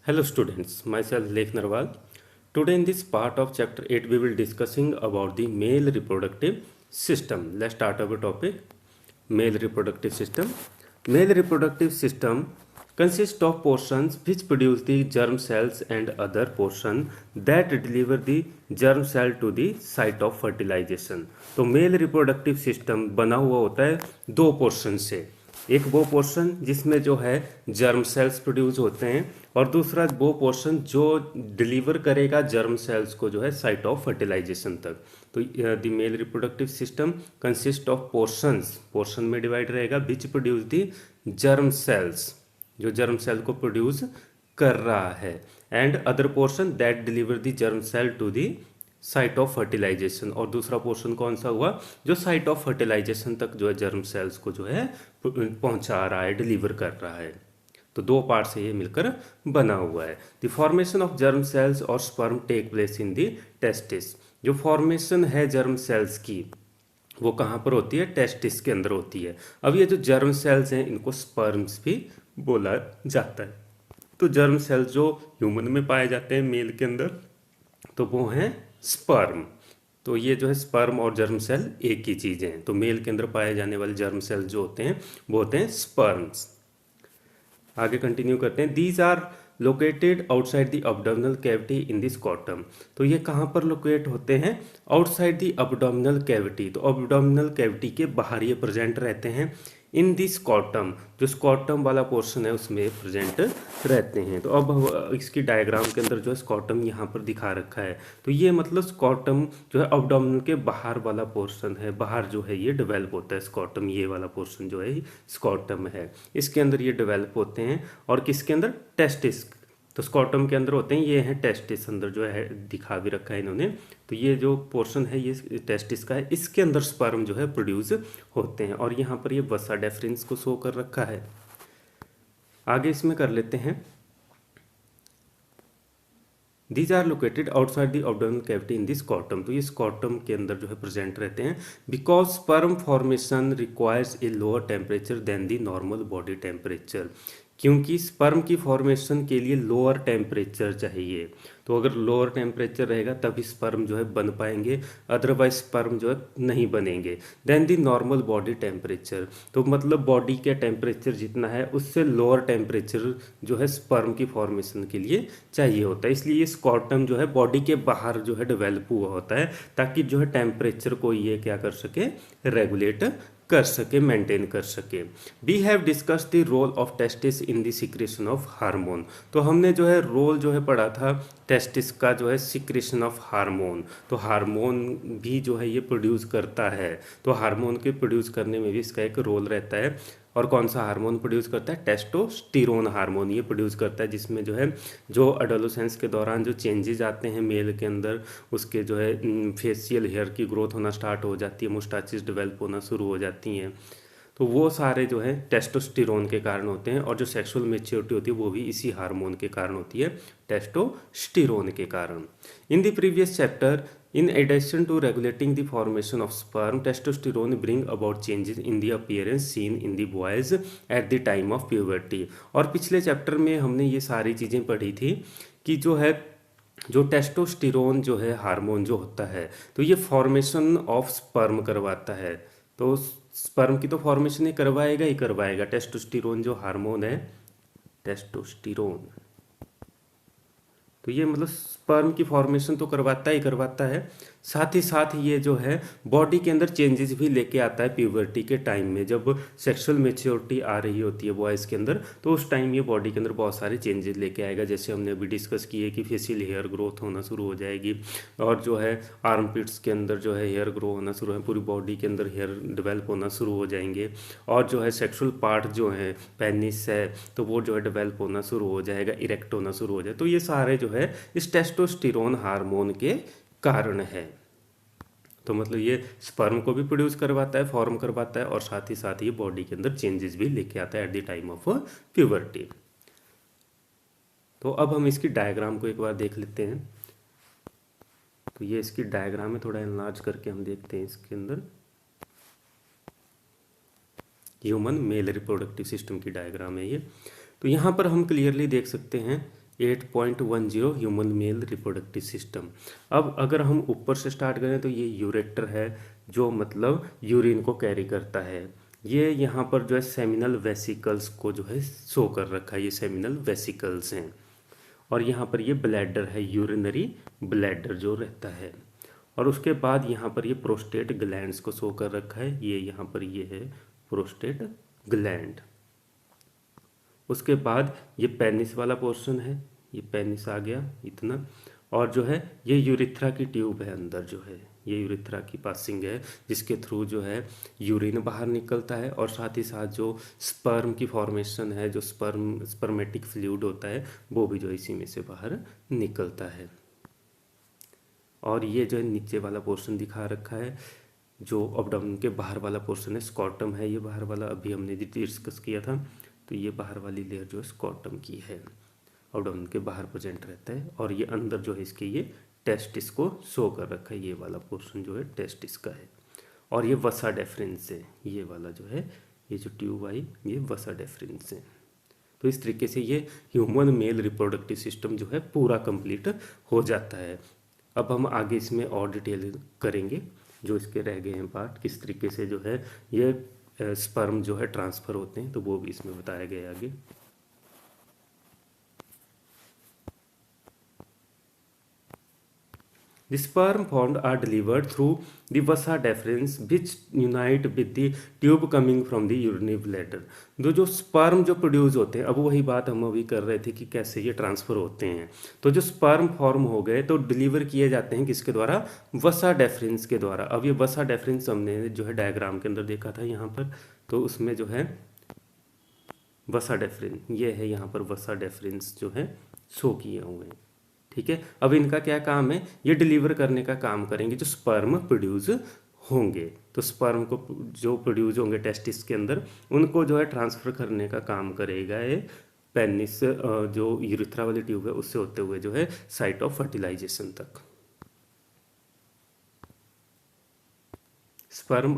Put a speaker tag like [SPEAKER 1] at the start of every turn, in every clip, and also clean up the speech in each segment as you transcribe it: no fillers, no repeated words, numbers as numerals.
[SPEAKER 1] Hello students, myself Lekh Narwal. Today in this part of chapter 8 we will discussing about the male reproductive system. Let's start our topic. Male reproductive system. Male reproductive system consists of portions which produce the germ cells and other portion that deliver the germ cell to the site of fertilization. तो mail reproductive system बना हुआ होता है दो portion से। एक वो portion जिसमें जो है जर्म सेल्स प्रोड्यूस होते हैं और दूसरा वो पोर्शन जो डिलीवर करेगा जर्म सेल्स को जो है साइट ऑफ फर्टिलाइजेशन तक। तो the male reproductive system consist of portion में डिवाइड रहेगा which produce the germ cells, जो जर्म सेल को प्रोड्यूस कर रहा है, and other portion that deliver the germ cell to the site of fertilisation. और दूसरा पोर्शन कौन सा हुआ, जो साइट ऑफ फर्टिलाइजेशन तक जो है जर्म सेल्स को जो है पहुंचा रहा है, डिलीवर कर रहा है। तो दो पार्ट से ये मिलकर बना हुआ है। The formation of germ cells और sperm take place in the testis. जो फॉर्मेशन है जर्म सेल्स की वो कहाँ पर होती है, टेस्टिस के अंदर होती है। अब ये जो जर्म सेल्स हैं इनको स्पर्म्स भी बोला जाता है। तो जर्म सेल्स जो ह्यूमन में पाए जाते हैं मेल के अंदर, तो वो हैं स्पर्म। तो ये जो है स्पर्म और जर्म सेल एक ही चीज़ हैं। तो मेल के अंदर पाए जाने वाले जर्म सेल जो होते हैं वो होते हैं स्पर्म्स। आगे कंटिन्यू करते हैं। These are located outside the abdominal cavity in this scrotum. तो ये कहाँ पर लोकेट होते हैं, आउटसाइड द अब्डोमिनल कैविटी। तो अब्डोमिनल कैविटी के बाहर ये प्रेजेंट रहते हैं। इन दिस स्कॉटम, जो स्कॉटम वाला पोर्शन है उसमें प्रेजेंट रहते हैं। तो अब इसकी डायग्राम के अंदर जो है स्कॉटम यहाँ पर दिखा रखा है। तो ये मतलब स्कॉटम जो है अब्डोमिनल के बाहर वाला पोर्शन है, बाहर जो है ये डेवलप होता है स्कॉटम। ये वाला पोर्शन जो है स्कॉटम है, इसके अंदर ये डेवलप होते हैं। और किसके अंदर, टेस्टिस। तो स्कॉटम के अंदर होते हैं, ये हैं टेस्टिस अंदर जो है दिखा भी रखा है इन्होंने। तो ये जो पोर्शन है ये टेस्टिस का है, इसके अंदर स्पर्म जो है प्रोड्यूस होते हैं। और यहाँ पर ये वसा डेफरेंस को शो कर रखा है। आगे इसमें कर लेते हैं। These are located outside the abdominal cavity in this scrotum. तो ये स्कॉटम के अंदर जो है प्रेजेंट रहते हैं। Because sperm formation requires a lower temperature than the normal body temperature. क्योंकि स्पर्म की फॉर्मेशन के लिए लोअर टेम्परेचर चाहिए। तो अगर लोअर टेम्परेचर रहेगा तभी स्पर्म जो है बन पाएंगे, अदरवाइज स्पर्म जो है नहीं बनेंगे। Than the normal body temperature, तो मतलब बॉडी का टेम्परेचर जितना है उससे लोअर टेम्परेचर जो है स्पर्म की फॉर्मेशन के लिए चाहिए होता है। इसलिए ये स्कॉटम जो है बॉडी के बाहर जो है डेवलप हुआ होता है, ताकि जो है टेम्परेचर को ये क्या कर सके, रेगुलेट कर सके, मेंटेन कर सके। We have discuss the role of testis in the secretion of hormone. तो हमने जो है रोल जो है पढ़ा था टेस्टिस का, जो है सिक्रेशन ऑफ हार्मोन। तो हार्मोन भी जो है ये प्रोड्यूस करता है। तो हार्मोन के प्रोड्यूस करने में भी इसका एक रोल रहता है। और कौन सा हार्मोन प्रोड्यूस करता है, टेस्टोस्टेरोन हार्मोन ये प्रोड्यूस करता है, जिसमें जो है जो एडोलेसेंस के दौरान जो चेंजेस आते हैं मेल के अंदर, उसके जो है फेशियल हेयर की ग्रोथ होना स्टार्ट हो जाती है, मुस्टाचेस डेवलप होना शुरू हो जाती हैं। तो वो सारे जो है टेस्टोस्टेरोन के कारण होते हैं। और जो सेक्सुअल मैच्योरिटी होती है वो भी इसी हार्मोन के कारण होती है, टेस्टोस्टेरोन के कारण। In the previous chapter, in addition to regulating the formation of sperm, testosterone bring about changes in the appearance seen in the boys at the time of puberty। और पिछले चैप्टर में हमने ये सारी चीज़ें पढ़ी थी कि जो है जो टेस्टोस्टेरोन जो है हार्मोन जो होता है, तो ये फॉर्मेशन ऑफ स्पर्म करवाता है। तो स्पर्म की तो फॉर्मेशन ही करवाएगा। टेस्टोस्टेरोन जो हार्मोन है, टेस्टोस्टेरोन, तो ये मतलब स्पर्म की फॉर्मेशन तो करवाता है, साथ ही साथ ये जो है बॉडी के अंदर चेंजेस भी लेके आता है प्यूबर्टी के टाइम में। जब सेक्सुअल मैच्योरिटी आ रही होती है बॉयज़ के अंदर, तो उस टाइम ये बॉडी के अंदर बहुत सारे चेंजेस लेके आएगा। जैसे हमने अभी डिस्कस किए कि फेशियल हेयर ग्रोथ होना शुरू हो जाएगी, और जो है आर्म पिट्स के अंदर जो है हेयर ग्रो होना शुरू है, पूरी बॉडी के अंदर हेयर डेवलप होना शुरू हो जाएंगे। और जो है सेक्सुअल पार्ट जो है पेनिस है, तो वो जो है डेवलप होना शुरू हो जाएगा, इरेक्ट होना शुरू हो जाए। तो ये सारे जो है इस टेस्टोस्टेरोन हार्मोन के कारण है। तो मतलब ये स्पर्म को भी प्रोड्यूस करवाता है, फॉर्म करवाता है, और साथ ही साथ ये बॉडी के अंदर चेंजेस भी लेके आता है at the time of puberty. तो अब हम इसकी डायग्राम को एक बार देख लेते हैं। तो ये इसकी डायग्राम है, थोड़ा एनलार्ज करके हम देखते हैं। इसके अंदर ह्यूमन मेल रिप्रोडक्टिव सिस्टम की डायग्राम है ये। तो यहाँ पर हम क्लियरली देख सकते हैं 8.10 ह्यूमन मेल रिप्रोडक्टिव सिस्टम। अब अगर हम ऊपर से स्टार्ट करें तो ये यूरेटर है, जो मतलब यूरिन को कैरी करता है। ये यहाँ पर जो है सेमिनल वेसिकल्स को जो है शो कर रखा है, ये सेमिनल वेसिकल्स हैं। और यहाँ पर ये ब्लैडर है, यूरिनरी ब्लैडर जो रहता है। और उसके बाद यहाँ पर ये प्रोस्टेट ग्लैंड्स को शो कर रखा है, ये यहाँ पर ये है प्रोस्टेट ग्लैंड। उसके बाद ये पेनिस वाला पोर्शन है, ये पेनिस आ गया इतना। और जो है ये यूरिथ्रा की ट्यूब है, अंदर जो है ये यूरिथ्रा की पासिंग है, जिसके थ्रू जो है यूरिन बाहर निकलता है। और साथ ही साथ जो स्पर्म की फॉर्मेशन है, जो स्पर्मेटिक फ्लूइड होता है, वो भी जो इसी में से बाहर निकलता है। और ये जो है नीचे वाला पोर्शन दिखा रखा है, जो अबडोमेन के बाहर वाला पोर्शन है, स्कॉटम है ये बाहर वाला, अभी हमने डिस्कस किया था। तो ये बाहर वाली लेयर जो है स्कॉटम की है, अबडोमेन के बाहर प्रेजेंट रहता है। और ये अंदर जो है इसके ये टेस्टिस को शो कर रखा है, ये वाला पोर्शन जो है टेस्टिस का है। और ये वसा डेफरेंस है, ये वाला जो है ये जो ट्यूब आई ये वसा डेफरेंस है। तो इस तरीके से ये ह्यूमन मेल रिप्रोडक्टिव सिस्टम जो है पूरा कंप्लीट हो जाता है। अब हम आगे इसमें और डिटेल करेंगे, जो इसके रह गए हैं पार्ट, किस तरीके से जो है ये स्पर्म जो है ट्रांसफ़र होते हैं, तो वो भी इसमें बताया गया आगे। The sperm formed are delivered through the vasa deferens which unite with the tube coming from the urinary bladder। जो स्पर्म जो प्रोड्यूस होते हैं, अब वही बात हम अभी कर रहे थे कि कैसे ये ट्रांसफ़र होते हैं। तो जो स्पर्म फॉर्म हो गए तो डिलीवर किए जाते हैं किसके द्वारा? वसा डेफरेंस के द्वारा। अब ये वसा डेफरेंस हमने जो है डायग्राम के अंदर देखा था यहाँ पर, तो उसमें जो है वसा डेफरेंस ये है, यहाँ पर वसा डेफरेंस जो है शो किए हुए हैं। ठीक है, अब इनका क्या काम है? ये डिलीवर करने का काम करेंगे जो स्पर्म प्रोड्यूस होंगे। तो स्पर्म को जो प्रोड्यूस होंगे टेस्टिस के अंदर, उनको जो है ट्रांसफ़र करने का काम करेगा ये पेनिस, जो यूरिथ्रा वाली ट्यूब है उससे होते हुए जो है साइट ऑफ फर्टिलाइजेशन तक। sperm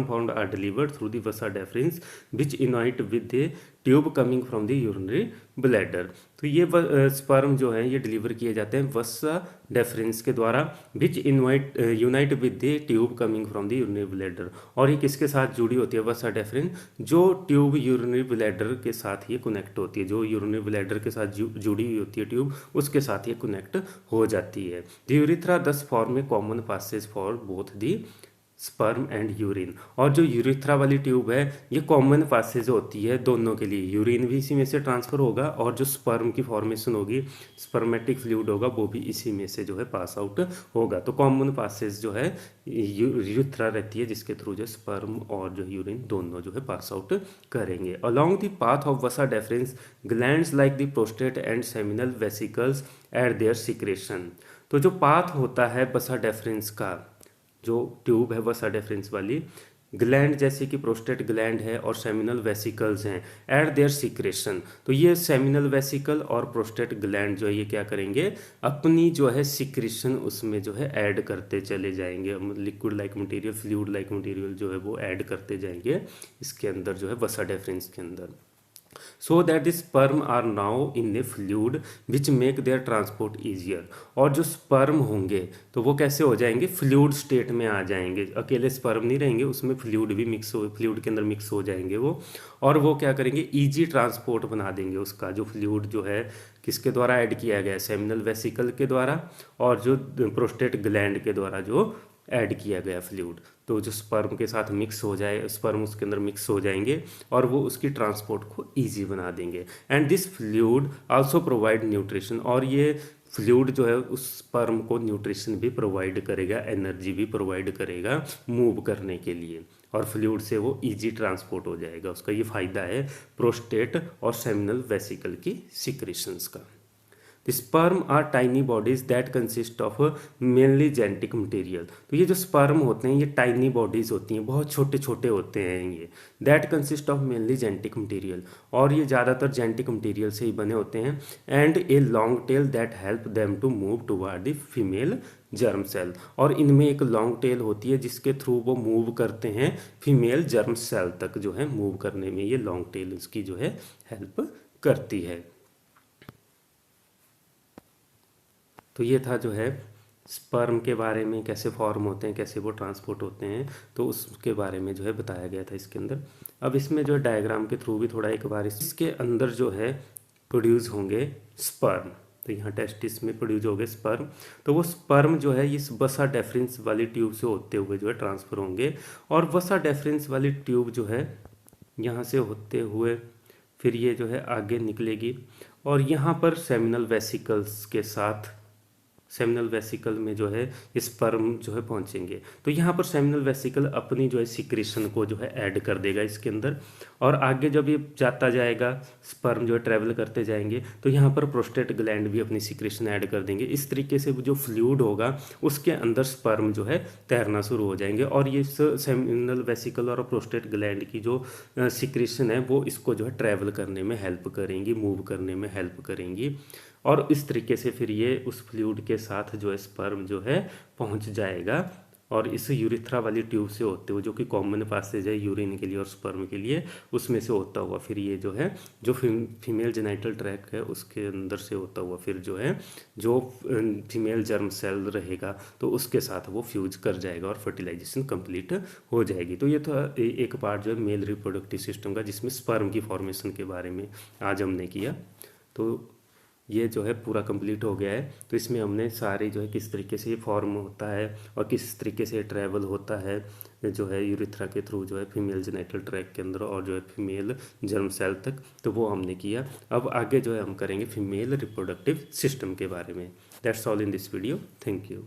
[SPEAKER 1] found are delivered through the vasa deferens which unite with the tube coming from the urinary bladder. तो ये स्पर्म जो है ये डिलीवर किए जाते हैं वसा डेफरेंस के द्वारा, which unite with the tube coming from the urinary bladder. और ये किसके साथ जुड़ी होती है? वसा डेफरेंस जो ट्यूब यूरिनरी ब्लैडर के साथ ये कनेक्ट होती है, जो यूरिनरी ब्लैडर के साथ जुड़ी हुई होती है ट्यूब, उसके साथ ये कनेक्ट हो जाती है। The urethra thus form a common passage for both the sperm and urine. और जो यूरिथ्रा वाली ट्यूब है ये कॉमन पासेज होती है दोनों के लिए, यूरिन भी इसी में से ट्रांसफ़र होगा और जो स्पर्म की फॉर्मेशन होगी, स्पर्मेटिक फ्लूइड होगा, वो भी इसी में से जो है पास आउट होगा। तो कॉमन पासेज जो है यूरिथ्रा रहती है, जिसके थ्रू जो स्पर्म और जो यूरिन दोनों जो है पास आउट करेंगे। अलॉन्ग द पाथ ऑफ वसा deference glands like the prostate and seminal vesicles eight there secretion. तो जो पाथ होता है वसा डेफरेंस का, जो ट्यूब है वसा डेफरेंस वाली, ग्लैंड जैसे कि प्रोस्टेट ग्लैंड है और सेमिनल वेसिकल्स हैं, एट देयर सिक्रेशन। तो ये सेमिनल वेसिकल और प्रोस्टेट ग्लैंड जो है ये क्या करेंगे? अपनी जो है सिक्रेशन उसमें जो है ऐड करते चले जाएंगे, liquid like material, fluid like material जो है वो ऐड करते जाएंगे इसके अंदर जो है वसा डेफरेंस के अंदर। so that the sperm are now in a fluid which make their transport easier। और जो स्पर्म होंगे तो वो कैसे हो जाएंगे? फ्लूइड स्टेट में आ जाएंगे, अकेले स्पर्म नहीं रहेंगे, उसमें फ्लूइड भी फ्लूइड के अंदर मिक्स हो जाएंगे वो। और वो क्या करेंगे? ईजी ट्रांसपोर्ट बना देंगे उसका, जो फ्लूइड जो है किसके द्वारा ऐड किया गया है? सेमिनल वेसिकल के द्वारा और जो प्रोस्टेट ग्लैंड के द्वारा जो ऐड किया गया फ्लूइड। तो जो स्पर्म के साथ मिक्स हो जाए, स्पर्म उसके अंदर मिक्स हो जाएंगे और वो उसकी ट्रांसपोर्ट को इजी बना देंगे। And this fluid also provide nutrition. और ये फ्लूइड जो है उस स्पर्म को न्यूट्रिशन भी प्रोवाइड करेगा, एनर्जी भी प्रोवाइड करेगा मूव करने के लिए, और फ्लूइड से वो इजी ट्रांसपोर्ट हो जाएगा। उसका ये फ़ायदा है प्रोस्टेट और सेमिनल वेसिकल की सिक्रेशंस का। The sperm are tiny bodies that consist of mainly genetic material। तो ये जो स्पर्म होते हैं ये टाइनी बॉडीज़ होती हैं, बहुत छोटे छोटे होते हैं ये। That consist of mainly genetic material, और ये ज़्यादातर जेनेटिक मटेरियल से ही बने होते हैं। And a long tail that help them to move toward the female germ cell. और इनमें एक लॉन्ग टेल होती है जिसके थ्रू वो मूव करते हैं फीमेल जर्म सेल तक, जो है मूव करने में ये लॉन्ग टेल उसकी जो है हेल्प करती है। तो ये था जो है स्पर्म के बारे में, कैसे फॉर्म होते हैं, कैसे वो ट्रांसपोर्ट होते हैं, तो उसके बारे में जो है बताया गया था इसके अंदर। अब इसमें जो है डायग्राम के थ्रू भी थोड़ा एक बार इसके अंदर जो है प्रोड्यूस होंगे स्पर्म। तो यहाँ टेस्टिस में प्रोड्यूस हो गए स्पर्म, तो वो स्पर्म जो है इस वसा डेफरेंस वाली ट्यूब से होते हुए जो है ट्रांसफ़र होंगे, और वसा डेफरेंस वाली ट्यूब जो है यहाँ से होते हुए फिर ये जो है आगे निकलेगी, और यहाँ पर सेमिनल वेसिकल्स के साथ, सेमिनल वेसिकल में जो है स्पर्म जो है पहुंचेंगे। तो यहाँ पर सेमिनल वेसिकल अपनी जो है सिक्रीशन को जो है ऐड कर देगा इसके अंदर, और आगे जब ये जाता जाएगा स्पर्म जो है ट्रैवल करते जाएंगे, तो यहाँ पर प्रोस्टेट ग्लैंड भी अपनी सिक्रीशन ऐड कर देंगे। इस तरीके से जो फ्लूइड होगा उसके अंदर स्पर्म जो है तैरना शुरू हो जाएंगे, और ये सेमिनल वेसिकल और प्रोस्टेट ग्लैंड की जो सिक्रीशन है वो इसको जो है ट्रैवल करने में हेल्प करेंगी, मूव करने में हेल्प करेंगी, और इस तरीके से फिर ये उस फ्लूइड के साथ जो है स्पर्म जो है पहुंच जाएगा, और इस यूरिथ्रा वाली ट्यूब से होते हुए, जो कि कॉमन पासेज है यूरिन के लिए और स्पर्म के लिए, उसमें से होता हुआ फिर ये जो है जो फीमेल जेनाइटल ट्रैक है उसके अंदर से होता हुआ फिर जो है जो फीमेल जर्म सेल रहेगा तो उसके साथ वो फ्यूज कर जाएगा और फर्टिलाइजेशन कंप्लीट हो जाएगी। तो ये तो एक पार्ट जो है मेल रिप्रोडक्टिव सिस्टम का, जिसमें स्पर्म की फॉर्मेशन के बारे में आज हमने किया। तो ये जो है पूरा कंप्लीट हो गया है। तो इसमें हमने सारे जो है किस तरीके से ये फॉर्म होता है और किस तरीके से ट्रैवल होता है जो है यूरिथ्रा के थ्रू जो है फीमेल जेनिटल ट्रैक के अंदर और जो है फीमेल जर्म सेल तक, तो वो हमने किया। अब आगे जो है हम करेंगे फीमेल रिप्रोडक्टिव सिस्टम के बारे में। That's all in this video. Thank you.